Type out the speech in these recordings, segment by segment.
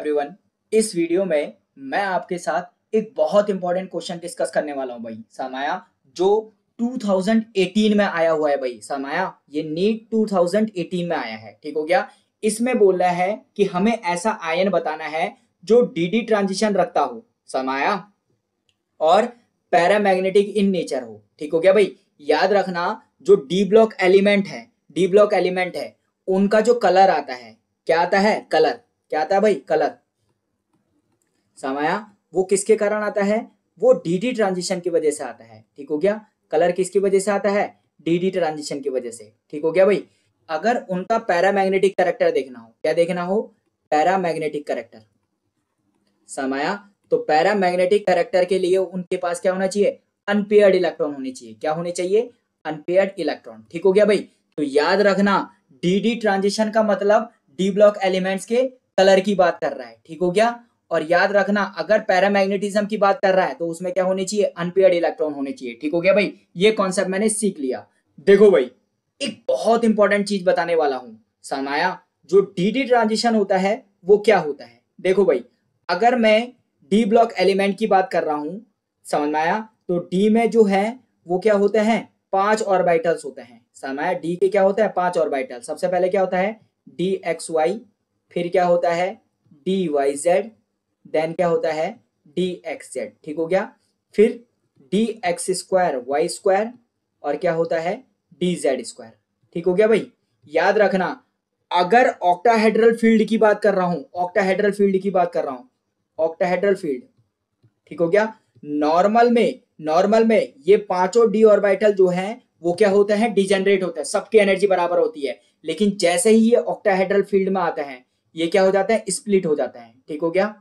Everyone, इस video में मैं आपके साथ एक बहुत इंपॉर्टेंट क्वेश्चन डिस्कस करने वाला हूं भाई सामाया, जो 2018 में आया हुआ है भाई सामाया। ये नीट 2018 में आया है, ठीक हो गया। इसमें बोल रहा है कि हमें ऐसा आयन बताना है जो डीडी ट्रांजिशन रखता हो सामाया और पैरामैग्नेटिक इन नेचर हो, ठीक हो गया भाई। याद रखना, जो डी ब्लॉक एलिमेंट है उनका जो कलर आता है, क्या आता है? कलर। क्या आता है भाई? कलर। सामाया वो किसके कारण आता है? वो डीडी ट्रांजिशन की वजह से आता है, ठीक हो गया। कलर किसकी वजह से आता है? डीडी ट्रांजिशन की वजह से, ठीक हो गया भाई। अगर उनका पैरामैग्नेटिक कैरेक्टर देखना हो, क्या देखना हो? पैरामैग्नेटिक कैरेक्टर सामाया। तो पैरामैग्नेटिक कैरेक्टर के लिए उनके पास क्या होना चाहिए? अनपेयर्ड इलेक्ट्रॉन होने चाहिए। क्या होने चाहिए? अनपेयर्ड इलेक्ट्रॉन, ठीक हो गया भाई। तो याद रखना, डीडी ट्रांजिशन का मतलब डी ब्लॉक एलिमेंट्स के कलर की बात कर रहा है, ठीक हो गया। और याद रखना, अगर पैरामैग्नेटिज्म की बात कर रहा है तो उसमें क्या होने चाहिए? अनपेयर्ड इलेक्ट्रॉन होने चाहिए, ठीक हो गया भाई। ये कॉन्सेप्ट मैंने सीख लिया। देखो भाई, एक बहुत इंपॉर्टेंट चीज बताने वाला हूं सामाया। जो डीडी ट्रांजिशन होता है वो क्या होता है? देखो भाई, अगर मैं डी ब्लॉक एलिमेंट की बात कर रहा हूं, समझ में आया? तो डी में जो है वो क्या होते हैं? 5 ऑर्बिटल्स होते हैं सामाया। डी के क्या होता है? 5 ऑर्बिटल। सबसे पहले क्या होता है? डी एक्स वाई, फिर क्या होता है? डी वाई जेड, देन क्या होता है? डी एक्स जेड, ठीक हो गया। फिर D X square Y square, और क्या होता है? डी जेड स्क्वायर, ठीक हो गया भाई। याद रखना, अगर ऑक्टाहेड्रल फील्ड की बात कर रहा हूं, ऑक्टाहेड्रल फील्ड, ठीक हो गया। नॉर्मल में ये पांचों डी ऑर्बिटल जो हैं वो क्या होते हैं? डिजेनरेट होते हैं, सबकी एनर्जी बराबर होती है। लेकिन जैसे ही ये ऑक्टाहेड्रल फील्ड में आते हैं, ये क्या हो जाता है? स्प्लिट हो जाता है, ठीक हो गया।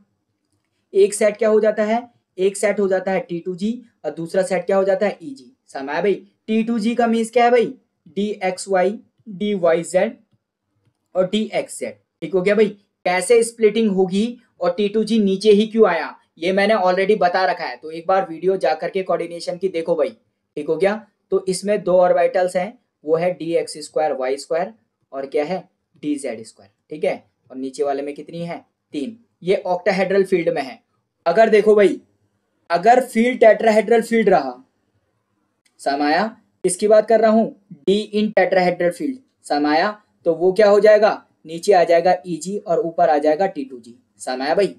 एक सेट क्या हो जाता है? एक सेट हो जाता है T2G और दूसरा सेट क्या हो जाता है? EG। समझ भाई? T2G का मीन्स क्या है भाई? DXY, DYZ और DXZ, ठीक हो गया भाई। कैसे स्प्लिटिंग होगी और T2G नीचे ही क्यों आया, ये मैंने ऑलरेडी बता रखा है, तो एक बार वीडियो जाकर के कोऑर्डिनेशन की देखो भाई, ठीक हो गया। तो इसमें 2 ऑर्बिटल्स हैं, वो है DX स्क्वायर वाई स्क्वायर और क्या है? DZ स्क्वायर, ठीक है। और नीचे वाले में कितनी है? 3। ये ऑक्टाहेड्रल फील्ड में है। अगर देखो भाई, अगर फील्ड टेट्राहेड्रल फील्ड रहा सामाया, किसकी बात कर रहा हूं? डी इन टेट्राहेड्रल फील्ड सामाया, तो वो क्या हो जाएगा? नीचे आ जाएगा EG और ऊपर आ जाएगा T2G सामाया भाई।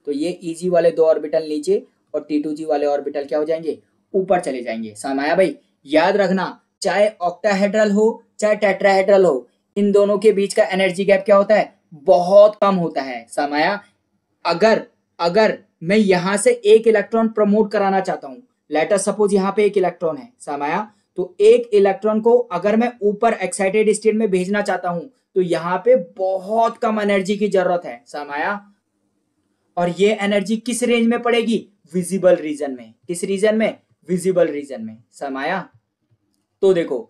तो ये EG वाले 2 ऑर्बिटल नीचे और T2G वाले ऑर्बिटल क्या हो जाएंगे? ऊपर चले जाएंगे सामाया भाई। याद रखना, चाहे ऑक्टाहेड्रल हो चाहे टेट्राहेड्रल हो, इन दोनों के बीच का एनर्जी गैप क्या होता है? बहुत कम होता है सामाया। अगर मैं यहां से एक इलेक्ट्रॉन प्रमोट कराना चाहता हूं, लेट अस सपोज यहां पे एक इलेक्ट्रॉन है सामाया, तो एक इलेक्ट्रॉन को अगर मैं ऊपर एक्साइटेड स्टेट में भेजना चाहता हूं तो यहां पे बहुत कम एनर्जी की जरूरत है सामाया। और ये एनर्जी किस रेंज में पड़ेगी? विजिबल रीजन में। किस रीजन में? विजिबल रीजन में सामाया। तो देखो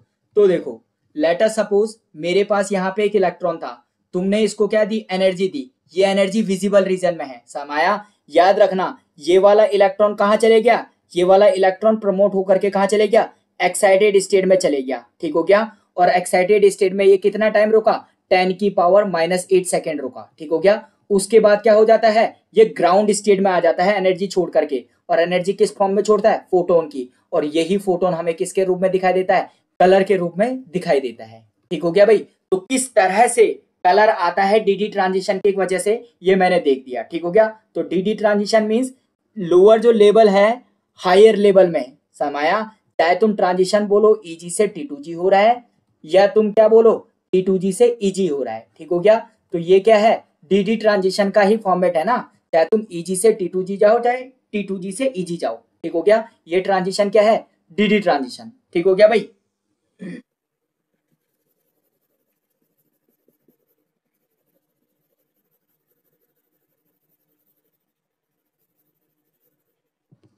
लेट अस सपोज मेरे पास यहां पे एक इलेक्ट्रॉन था, तुमने इसको क्या दी? एनर्जी दी। ये एनर्जी विजिबल रीजन में है सामाया। याद रखना, ये वाला इलेक्ट्रॉन कहां चले गया? ये वाला इलेक्ट्रॉन प्रमोट होकर के कहां चले गया? एक्साइटेड स्टेट में चले गया, ठीक हो गया। और एक्साइटेड स्टेट में ये कितना टाइम रुका? 10 की पावर -8 सेकेंड रुका, ठीक हो गया। उसके बाद क्या हो जाता है? ये ग्राउंड स्टेट में आ जाता है एनर्जी छोड़ करके। और एनर्जी किस फॉर्म में छोड़ता है? फोटोन की। और यही फोटोन हमें किसके रूप में दिखाई देता है? कलर के रूप में दिखाई देता है, ठीक हो गया भाई। तो किस तरह से कलर आता है डीडी ट्रांजिशन की वजह से, ये मैंने देख दिया, ठीक हो गया। तो डीडी ट्रांजिशन मींस लोअर जो लेवल है हायर लेवल में समाया। चाहे तुम ट्रांजिशन बोलो EG से T2G हो रहा है, या तुम क्या बोलो T2G से EG हो रहा है, ठीक हो गया। तो ये क्या है? डीडी ट्रांजिशन का ही फॉर्मेट है ना। चाहे तुम EG से T2G जाओ चाहे T2G से EG जाओ, ठीक हो गया। ये ट्रांजिशन क्या है? डीडी ट्रांजिशन, ठीक हो गया भाई।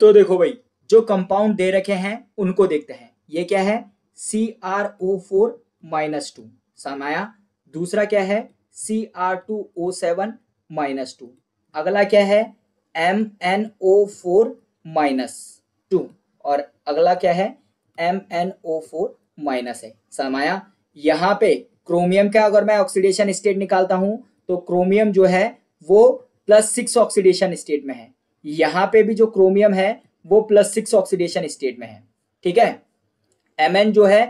तो देखो भाई, जो कंपाउंड दे रखे हैं उनको देखते हैं। ये क्या है? CrO4-2 सामाया। दूसरा क्या है? Cr2O7-2। अगला क्या है? MnO4-2। और अगला क्या है? MnO4- है सामाया। यहाँ पे क्रोमियम का अगर मैं ऑक्सीडेशन स्टेट निकालता हूं तो क्रोमियम जो है वो +6 ऑक्सीडेशन स्टेट में है, यहाँ पे भी जो क्रोमियम है वो +6 ऑक्सीडेशन स्टेट में है, ठीक है। Mn जो है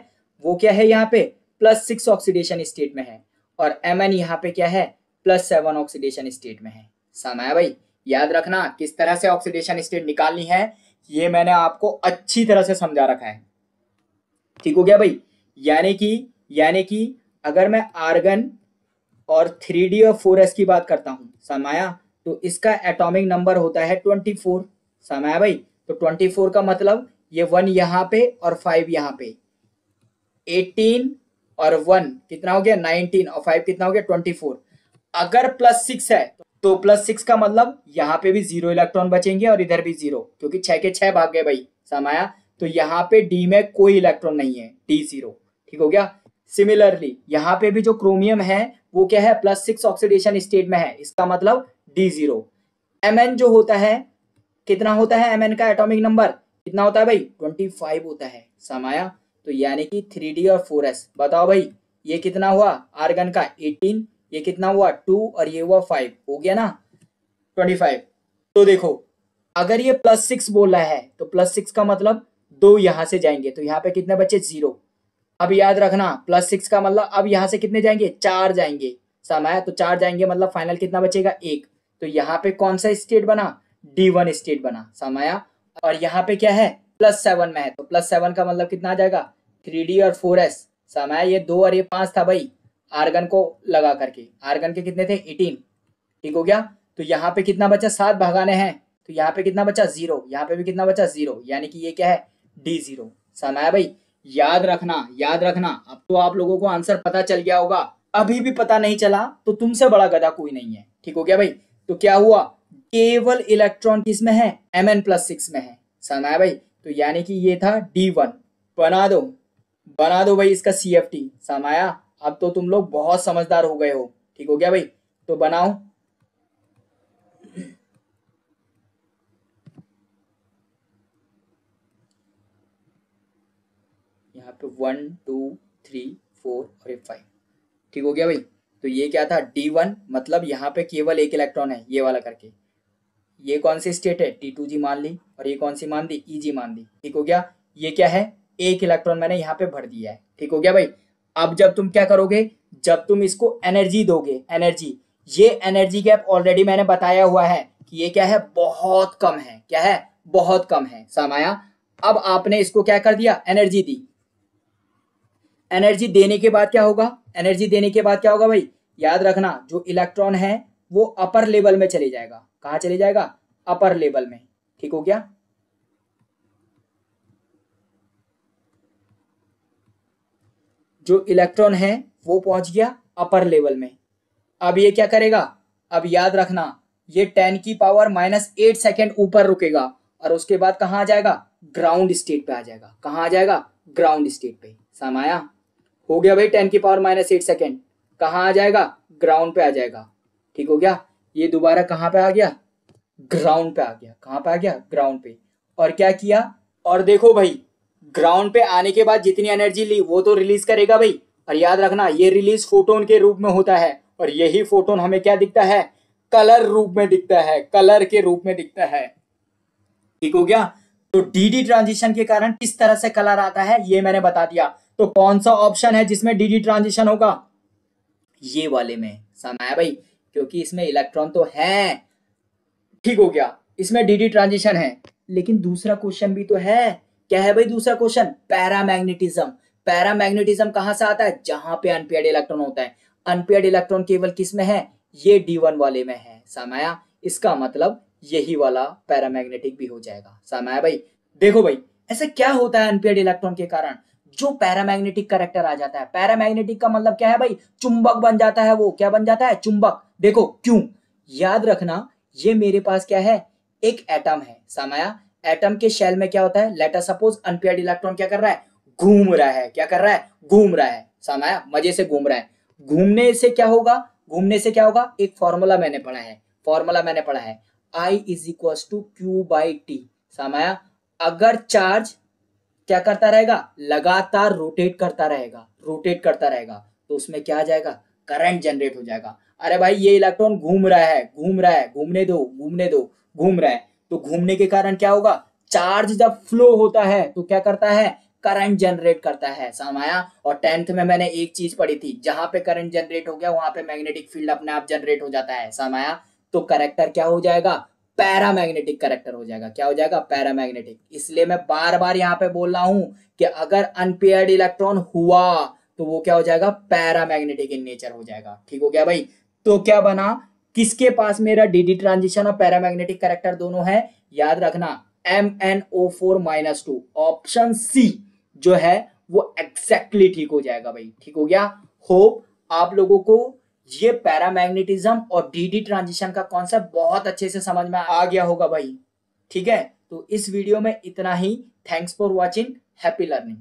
वो क्या है, यहाँ पे +6 ऑक्सीडेशन स्टेट में है, और Mn यहाँ पे क्या है, +7 ऑक्सीडेशन स्टेट में है। समझ भाई, याद रखना किस तरह से ऑक्सीडेशन स्टेट निकालनी है, ये मैंने आपको अच्छी तरह से समझा रखा है, ठीक हो गया भाई। यानी कि अगर मैं आर्गन और 3D और 4s की बात करता हूं, समाया, तो इसका एटॉमिक नंबर होता है 24। समाया भाई, तो 24 का मतलब ये 1 यहाँ पे और 5 यहाँ पे, 18 और 1 कितना हो गया 19 और 5 कितना हो गया 24। अगर +6 है तो +6 का मतलब यहाँ पे भी 0 इलेक्ट्रॉन बचेंगे और इधर भी 0, क्योंकि 6 के 6 भाग गए भाई। समाया, तो यहाँ पे डी में कोई इलेक्ट्रॉन नहीं है, D0, ठीक हो गया। सिमिलरली यहाँ पे भी जो क्रोमियम है वो क्या है, +6 ऑक्सीडेशन स्टेट में है, इसका मतलब D0। Mn जो होता है, कितना होता है Mn का एटॉमिक नंबर कितना होता है भाई, 25 होता है। समाया, तो यानी कि 3D और 4s, बताओ भाई ये कितना हुआ, आर्गन का 18, ये कितना हुआ 2 और ये हुआ 5, हो गया ना 25। तो देखो अगर ये +6 बोल रहा है तो +6 का मतलब 2 यहां से जाएंगे, तो यहाँ पे कितने बचे 0। अब याद रखना +6 का मतलब अब यहाँ से कितने जाएंगे, 4 जाएंगे। समाया, तो 4 जाएंगे मतलब फाइनल कितना बचेगा 1, तो यहाँ पे कौन सा स्टेट बना, D1 स्टेट बना। समाया, और यहाँ पे क्या है +7 में है, तो +7 का मतलब कितना आ जाएगा 3D और 4s। समाया, ये 2 और ये 5 था भाई, आर्गन को लगा करके, आर्गन के कितने थे 18, ठीक हो गया। तो यहाँ पे कितना बचा, 7 भगाने हैं, तो यहाँ पे कितना बचा 0, यहाँ पे भी कितना बचा 0, यानी कि ये क्या है D0। समाया भाई, याद रखना। अब तो आप लोगों को आंसर पता चल गया होगा, अभी भी पता नहीं चला तो तुमसे बड़ा गधा कोई नहीं है, ठीक हो गया भाई। तो क्या हुआ, केवल इलेक्ट्रॉन किसमें है, Mn+6 में है। समाया भाई, तो यानी कि ये था D1। बना दो भाई इसका CFT। समाया, अब तो तुम लोग बहुत समझदार हो गए हो, ठीक हो गया भाई। तो बनाओ, यहाँ पे 1 2 3 4 और ये 5, ठीक हो गया भाई। तो ये क्या था D1, मतलब यहाँ पे केवल एक इलेक्ट्रॉन है, ये वाला करके। ये कौन सी स्टेट है, T2G मान ली, और ये कौन सी मान दी, EG मान दी, ठीक हो गया। ये क्या है, एक इलेक्ट्रॉन मैंने यहाँ पे भर दिया है, ठीक हो गया भाई। अब जब तुम क्या करोगे, जब तुम इसको एनर्जी दोगे, एनर्जी, ये एनर्जी गैप ऑलरेडी मैंने बताया हुआ है कि ये क्या है, बहुत कम है, क्या है, बहुत कम है। समाया, अब आपने इसको क्या कर दिया, एनर्जी दी। एनर्जी देने के बाद क्या होगा, एनर्जी देने के बाद क्या होगा भाई, याद रखना जो इलेक्ट्रॉन है वो अपर लेवल में चले जाएगा। कहाँ चले जाएगा, अपर लेवल में, ठीक हो गया। जो इलेक्ट्रॉन है वो पहुंच गया अपर लेवल में। अब ये क्या करेगा, अब याद रखना ये 10⁻⁻8 सेकेंड ऊपर रुकेगा, और उसके बाद कहाँ आ जाएगा, ग्राउंड स्टेट पे आ जाएगा। कहाँ आ जाएगा, ग्राउंड स्टेट पे। समाया, हो गया भाई 10⁻⁸ सेकेंड, कहाँ आ जाएगा, ग्राउंड पे आ जाएगा, ठीक हो गया। ये दोबारा कहाँ पे आ गया, ग्राउंड पे आ गया। कहाँ पे आ गया, ग्राउंड पे। और क्या किया, और देखो भाई ग्राउंड पे आने के बाद जितनी एनर्जी ली वो तो रिलीज करेगा भाई, और याद रखना ये रिलीज फोटोन के रूप में होता है, और यही फोटोन हमें क्या दिखता है, कलर रूप में दिखता है, कलर के रूप में दिखता है, ठीक हो गया। तो डीडी ट्रांजिशन के कारण किस तरह से कलर आता है ये मैंने बता दिया। तो कौन सा ऑप्शन है जिसमें डीडी ट्रांजिशन होगा, ये वाले में। समाया भाई, क्योंकि इसमें इलेक्ट्रॉन तो है, ठीक हो गया, इसमें डीडी ट्रांजिशन है। लेकिन दूसरा क्वेश्चन भी तो है, क्या है भाई दूसरा क्वेश्चन, पैरामैग्नेटिज्म। पैरामैग्नेटिज्म कहां से आता है, जहां पे अनपेयर्ड इलेक्ट्रॉन होता है। अनपेयर्ड इलेक्ट्रॉन केवल किस में है, ये D1 वाले में है। समाया, इसका मतलब यही वाला पैरामैग्नेटिक भी हो जाएगा। समाया भाई, देखो भाई ऐसा क्या होता है अनपेयर्ड इलेक्ट्रॉन के कारण, जो पैरामैग्नेटिक करेक्टर आ जाता है। पैरामैग्नेटिक का मतलब क्या है भाई, चुंबक बन जाता है, वो क्या बन जाता है, चुंबक। देखो क्यों, याद रखना ये मेरे पास क्या है, एक एटम है। समाया, एटम के शेल में क्या होता है, let us suppose unpaired electron क्या कर रहा है, घूम रहा है। क्या कर रहा है, घूम रहा है। समाया, मजे से घूम रहा है। घूमने से क्या होगा, घूमने से क्या होगा, एक फॉर्मूला मैंने पढ़ा है, I = Q/T। समाया, अगर चार्ज क्या करता रहेगा, लगातार रोटेट करता रहेगा, तो उसमें क्या आ जाएगा, करंट जनरेट हो जाएगा। अरे भाई ये इलेक्ट्रॉन घूम रहा है, घूम रहा है, घूमने दो, घूमने दो, घूम रहा है, तो घूमने के कारण क्या होगा, चार्ज जब फ्लो होता है तो क्या करता है, करंट जनरेट करता है। समझ आया। और 10th में मैंने एक चीज पढ़ी थी, जहां पे करंट जनरेट हो गया वहां पे मैग्नेटिक फील्ड अपने आप जनरेट हो जाता है। समझ आया। तो करेक्टर क्या हो जाएगा, पैरामैग्नेटिक करेक्टर हो जाएगा। क्या हो जाएगा, पैरामैग्नेटिक। इसलिए मैं बार बार यहाँ पे बोल रहा हूं कि अगर अनपेयर्ड इलेक्ट्रॉन हुआ तो वो क्या हो जाएगा, पैरामैग्नेटिक इन नेचर हो जाएगा। ठीक हो गया भाई। तो क्या बना, किसके पास मेरा डीडी ट्रांजिशन और पैरामैग्नेटिक करेक्टर दोनों है, याद रखना MnO4-2, ऑप्शन सी जो है वो एग्जैक्टली ठीक हो जाएगा भाई। ठीक हो गया। होप आप लोगों को ये पैरामैग्नेटिज्म और डीडी ट्रांजिशन का कॉन्सेप्ट बहुत अच्छे से समझ में आ गया होगा भाई। ठीक है, तो इस वीडियो में इतना ही। Thanks for watching, happy learning.